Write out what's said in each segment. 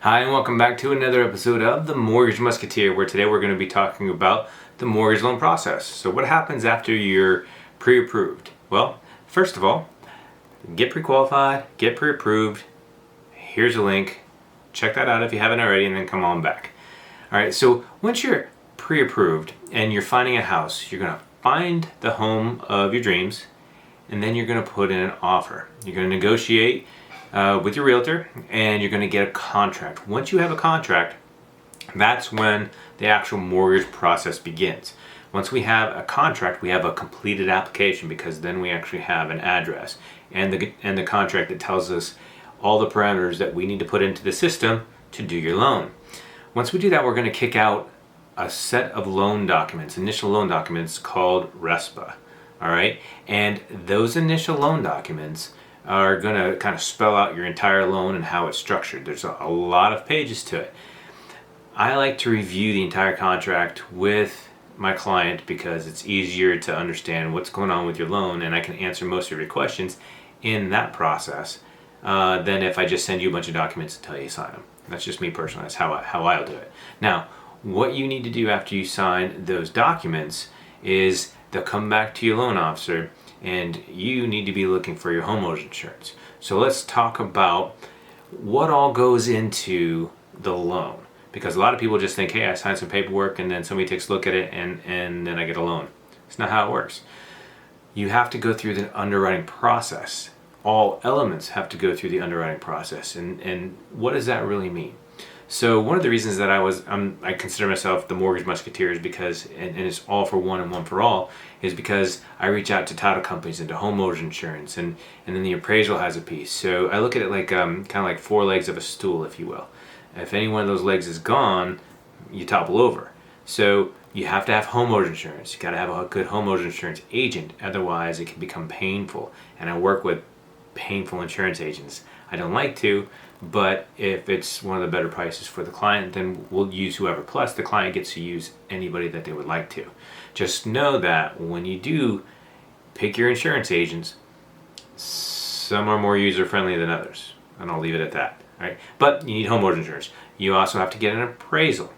Hi, and welcome back to another episode of The Mortgage Musketeer, where today we're going to be talking about the mortgage loan process. So what happens after you're pre-approved? Well, first of all, get pre-qualified, get pre-approved. Here's a link. Check that out if you haven't already, and then come on back. All right, so once you're pre-approved and you're finding a house, you're going to find the home of your dreams, and then you're going to put in an offer. You're going to negotiate with your realtor, and you're going to get a contract. Once you have a contract, that's when the actual mortgage process begins. Once we have a contract, we have a completed application, because then we actually have an address and the contract that tells us all the parameters that we need to put into the system to do your loan. Once we do that, we're going to kick out a set of loan documents, initial loan documents called RESPA. All right, and those initial loan documents are going to kind of spell out your entire loan and how it's structured. There's a lot of pages to it. I like to review the entire contract with my client because it's easier to understand what's going on with your loan, and I can answer most of your questions in that process than if I just send you a bunch of documents and tell you to sign them. That's just me personally. That's how I'll do it. Now, what you need to do after you sign those documents is they'll come back to your loan officer, and you need to be looking for your homeowner's insurance. So let's talk about what all goes into the loan, because a lot of people just think, hey, I signed some paperwork and then somebody takes a look at it and then I get a loan. It's not how it works. You have to go through the underwriting process. All elements have to go through the underwriting process. And what does that really mean? So one of the reasons that I consider myself the mortgage musketeer is because, and it's all for one and one for all, is because I reach out to title companies and to homeowners insurance, and then the appraisal has a piece. So I look at it like kind of like four legs of a stool, if you will. If any one of those legs is gone, you topple over. So you have to have homeowners insurance. You got to have a good homeowners insurance agent, otherwise it can become painful. And I work with painful insurance agents. I don't like to, but if it's one of the better prices for the client, then we'll use whoever. Plus, the client gets to use anybody that they would like to. Just know that when you do pick your insurance agents, some are more user-friendly than others, and I'll leave it at that. All right? But you need homeowners insurance. You also have to get an appraisal,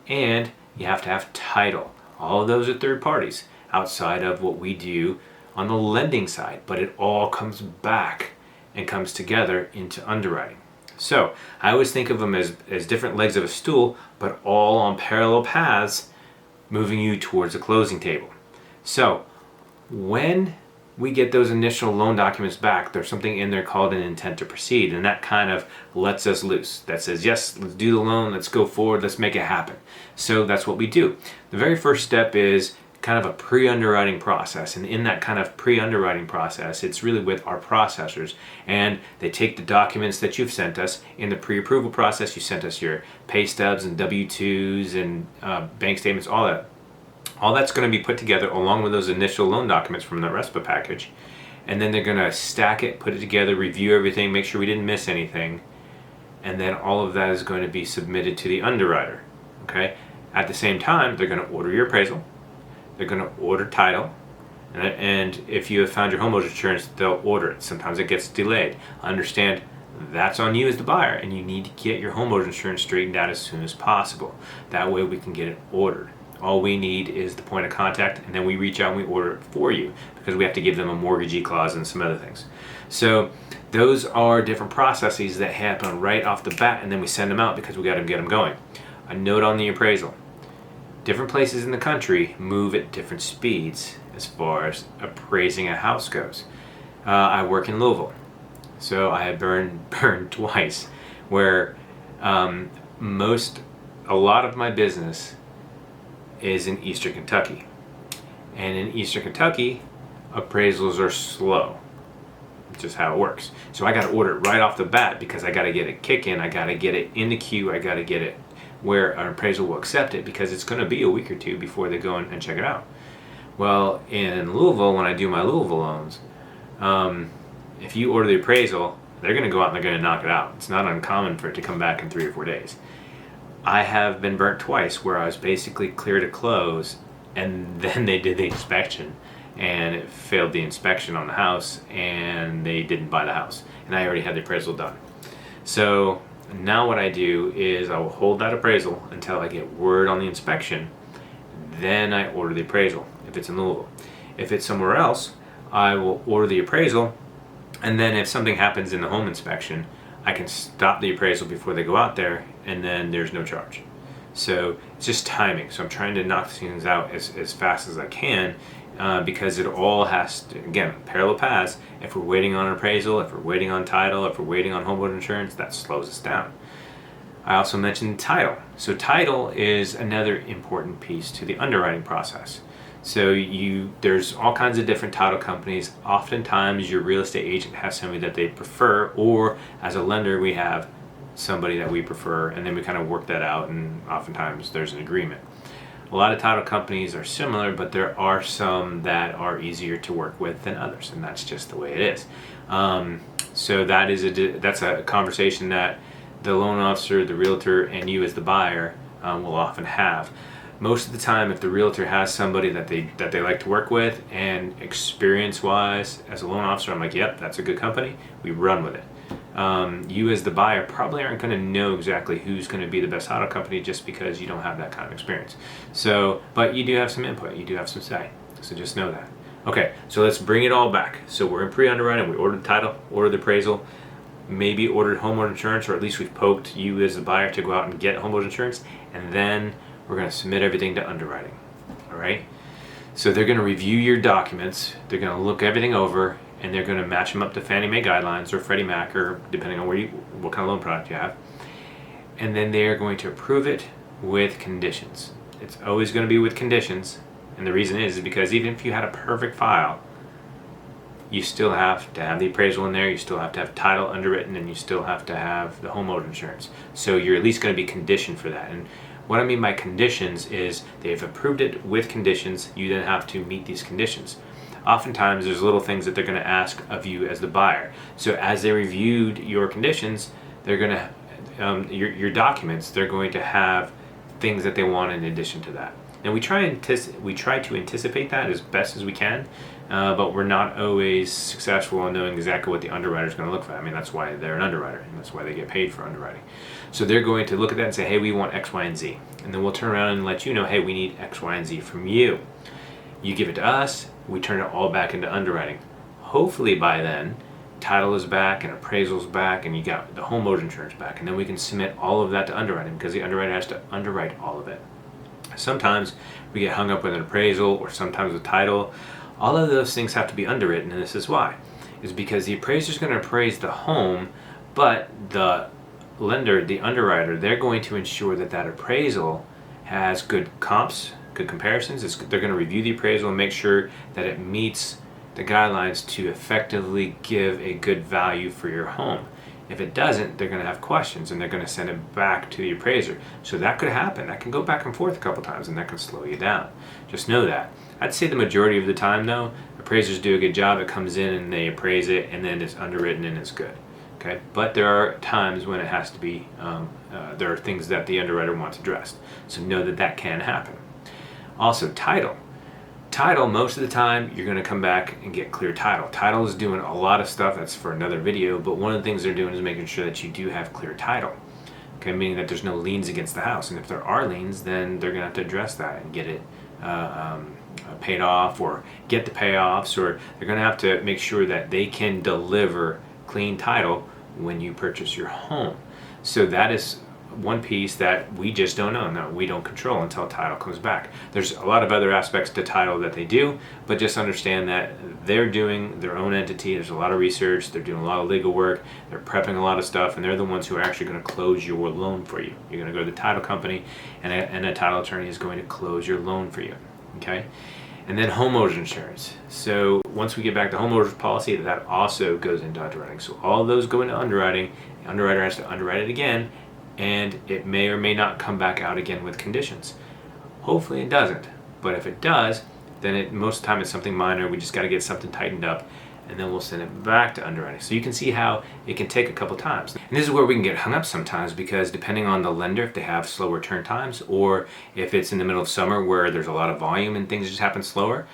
and you have to have title. All of those are third parties outside of what we do on the lending side, but it all comes back and comes together into underwriting. So I always think of them as different legs of a stool, but all on parallel paths moving you towards the closing table. So when we get those initial loan documents back, there's something in there called an intent to proceed, and that kind of lets us loose. That says, yes, let's do the loan, let's go forward, let's make it happen. So that's what we do. The very first step is kind of a pre-underwriting process, and in that kind of pre-underwriting process, it's really with our processors, and they take the documents that you've sent us. In the pre-approval process, you sent us your pay stubs and W-2s and bank statements, all that. All that's going to be put together along with those initial loan documents from the RESPA package, and then they're going to stack it, put it together, review everything, make sure we didn't miss anything, and then all of that is going to be submitted to the underwriter. Okay? At the same time, they're going to order your appraisal. They're going to order title, and if you have found your homeowner's insurance, they'll order it. Sometimes it gets delayed. Understand that's on you as the buyer, and you need to get your homeowner's insurance straightened out as soon as possible. That way we can get it ordered. All we need is the point of contact, and then we reach out and we order it for you, because we have to give them a mortgagee clause and some other things. So those are different processes that happen right off the bat, and then we send them out because we got to get them going. A note on the appraisal. Different places in the country move at different speeds as far as appraising a house goes. I work in Louisville, so I have burned twice, where a lot of my business is in Eastern Kentucky. And in Eastern Kentucky, appraisals are slow. It's just how it works. So I got to order it right off the bat, because I got to get it kicking, I got to get it in the queue, I got to get it where an appraisal will accept it, because it's going to be a week or two before they go in and check it out. Well, in Louisville, when I do my Louisville loans, if you order the appraisal, they're going to go out and they're going to knock it out. It's not uncommon for it to come back in 3 or 4 days. I have been burnt twice where I was basically clear to close, and then they did the inspection, and it failed the inspection on the house, and they didn't buy the house, and I already had the appraisal done. So now what I do is I will hold that appraisal until I get word on the inspection. Then I order the appraisal if it's in Louisville. If it's somewhere else, I will order the appraisal, and then if something happens in the home inspection, I can stop the appraisal before they go out there, and then there's no charge. So it's just timing. So I'm trying to knock things out as fast as I can, because it all has to, again, parallel paths. If we're waiting on an appraisal, if we're waiting on title, if we're waiting on homeowner insurance, that slows us down. I also mentioned title. So title is another important piece to the underwriting process. So there's all kinds of different title companies. Oftentimes your real estate agent has somebody that they prefer, or as a lender we have somebody that we prefer, and then we kind of work that out, and oftentimes there's an agreement. A lot of title companies are similar, but there are some that are easier to work with than others, and that's just the way it is. So that's a conversation that the loan officer, the realtor, and you as the buyer will often have. Most of the time, if the realtor has somebody that they like to work with, and experience-wise, as a loan officer, I'm like, yep, that's a good company, we run with it. You as the buyer probably aren't going to know exactly who's going to be the best title company just because you don't have that kind of experience. So, but you do have some input, you do have some say, so just know that. Okay, so let's bring it all back. So we're in pre-underwriting, we ordered the title, ordered the appraisal, maybe ordered homeowner insurance, or at least we've poked you as the buyer to go out and get homeowner insurance, and then we're going to submit everything to underwriting. All right, so they're going to review your documents, they're going to look everything over, and they're going to match them up to Fannie Mae guidelines or Freddie Mac, or depending on what kind of loan product you have, and then they are going to approve it with conditions. It's always going to be with conditions, and the reason is because even if you had a perfect file, you still have to have the appraisal in there, you still have to have title underwritten, and you still have to have the homeowner insurance. So you're at least going to be conditioned for that. And what I mean by conditions is they've approved it with conditions, you then have to meet these conditions. Oftentimes there's little things that they're going to ask of you as the buyer. So as they reviewed your conditions, they're going to, your documents, they're going to have things that they want in addition to that. And we try to anticipate that as best as we can, but we're not always successful in knowing exactly what the underwriter is going to look for. I mean, that's why they're an underwriter, and that's why they get paid for underwriting. So they're going to look at that and say, hey, we want X, Y, and Z. And then we'll turn around and let you know, hey, we need X, Y, and Z from you. You give it to us, we turn it all back into underwriting. Hopefully by then, title is back and appraisal's back, and you got the homeowner insurance back, and then we can submit all of that to underwriting, because the underwriter has to underwrite all of it. Sometimes we get hung up with an appraisal, or sometimes with title. All of those things have to be underwritten, and this is why. Is because the appraiser is going to appraise the home, but the lender, the underwriter, they're going to ensure that that appraisal has good comps, good comparisons. They're going to review the appraisal and make sure that it meets the guidelines to effectively give a good value for your home. If it doesn't, they're going to have questions, and they're going to send it back to the appraiser. So that could happen. That can go back and forth a couple times, and that can slow you down. Just know that. I'd say the majority of the time, though, appraisers do a good job. It comes in and they appraise it, and then it's underwritten and it's good. Okay, but there are times when it has to be. There are things that the underwriter wants addressed. So know that that can happen. Also, title. Title, most of the time, you're going to come back and get clear title. Title is doing a lot of stuff. That's for another video. But one of the things they're doing is making sure that you do have clear title. Okay, meaning that there's no liens against the house. And if there are liens, then they're going to have to address that and get it paid off, or get the payoffs, or they're going to have to make sure that they can deliver clean title when you purchase your home. So that is one piece that we just don't know. No, we don't control until title comes back. There's a lot of other aspects to title that they do, but just understand that they're doing their own entity. There's a lot of research, they're doing a lot of legal work, they're prepping a lot of stuff, and they're the ones who are actually going to close your loan for you. You're going to go to the title company, and a title attorney is going to close your loan for you. Okay? And then homeowners insurance. So once we get back to homeowners policy, that also goes into underwriting. So all of those go into underwriting. The underwriter has to underwrite it again, and it may or may not come back out again with conditions. Hopefully it doesn't, but if it does, then most of the time it's something minor. We just got to get something tightened up, and then we'll send it back to underwriting. So you can see how it can take a couple times. And this is where we can get hung up sometimes, because depending on the lender, if they have slower turn times, or if it's in the middle of summer where there's a lot of volume and things just happen slower,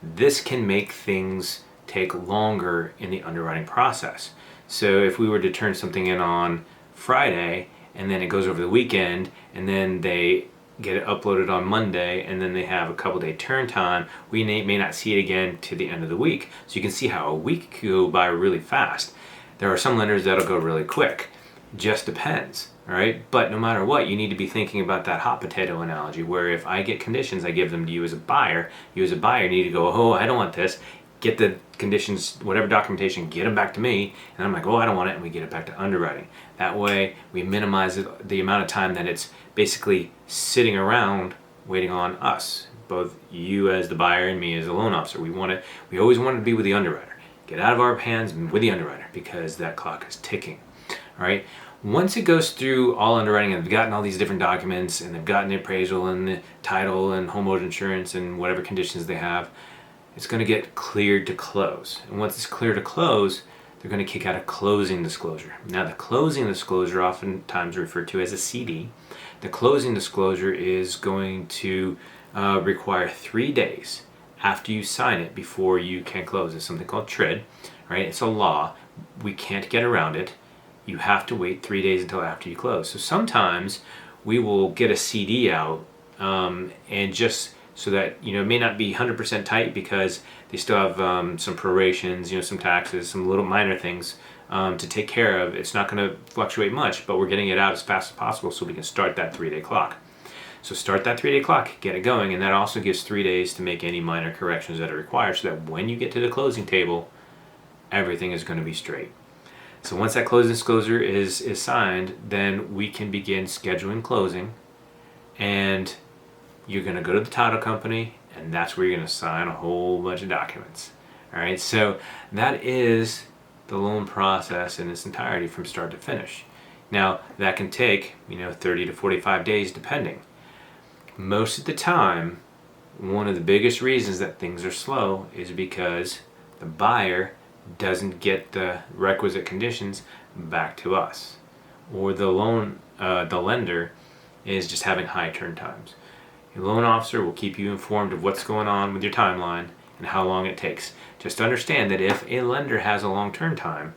this can make things take longer in the underwriting process. So if we were to turn something in on Friday, and then it goes over the weekend, and then they get it uploaded on Monday, and then they have a couple day turn time, we may not see it again to the end of the week. So you can see how a week could go by really fast. There are some lenders that'll go really quick. Just depends, all right? But no matter what, you need to be thinking about that hot potato analogy, where if I get conditions, I give them to you as a buyer. You as a buyer need to go, oh, I don't want this. Get the conditions, whatever documentation, get them back to me. And I'm like, oh, I don't want it. And we get it back to underwriting. That way we minimize the amount of time that it's basically sitting around waiting on us, both you as the buyer and me as a loan officer. We always want to be with the underwriter. Get out of our hands with the underwriter, because that clock is ticking. All right. Once it goes through all underwriting and they've gotten all these different documents and they've gotten the appraisal and the title and homeowner insurance and whatever conditions they have, it's going to get cleared to close. And once it's cleared to close, they're going to kick out a closing disclosure. Now, the closing disclosure, oftentimes referred to as a CD, the closing disclosure is going to require 3 days after you sign it before you can close. It's something called TRID, right? It's a law. We can't get around it. You have to wait 3 days until after you close. So sometimes we will get a CD out and just so that, it may not be 100% tight because they still have some prorations, some taxes, some little minor things to take care of. It's not going to fluctuate much, but we're getting it out as fast as possible so we can start that 3-day clock. So start that 3-day clock, get it going, and that also gives 3 days to make any minor corrections that are required so that when you get to the closing table, everything is going to be straight. So once that closing disclosure is signed, then we can begin scheduling closing, and you're going to go to the title company, and that's where you're going to sign a whole bunch of documents. All right, so that is the loan process in its entirety from start to finish. Now, that can take 30 to 45 days depending. Most of the time, one of the biggest reasons that things are slow is because the buyer doesn't get the requisite conditions back to us, or the lender is just having high turn times. Your loan officer will keep you informed of what's going on with your timeline and how long it takes. Just understand that if a lender has a long turn time,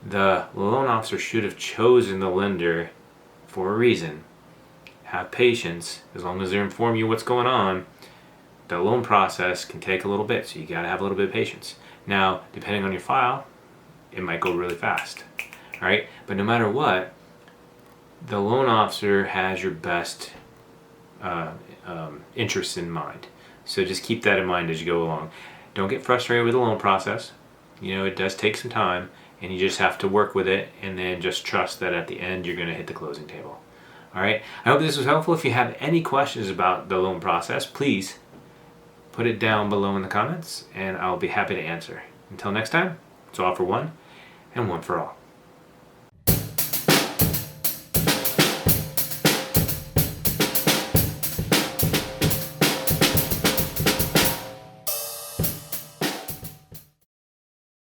the loan officer should have chosen the lender for a reason. Have patience. As long as they inform you what's going on, the loan process can take a little bit, so you got to have a little bit of patience. Now, depending on your file, it might go really fast. All right, but no matter what, the loan officer has your best interests in mind. So just keep that in mind as you go along. Don't get frustrated with the loan process. It does take some time, and you just have to work with it, and then just trust that at the end you're going to hit the closing table. All right, I hope this was helpful. If you have any questions about the loan process, please put it down below in the comments, and I'll be happy to answer. Until next time, it's all for one and one for all.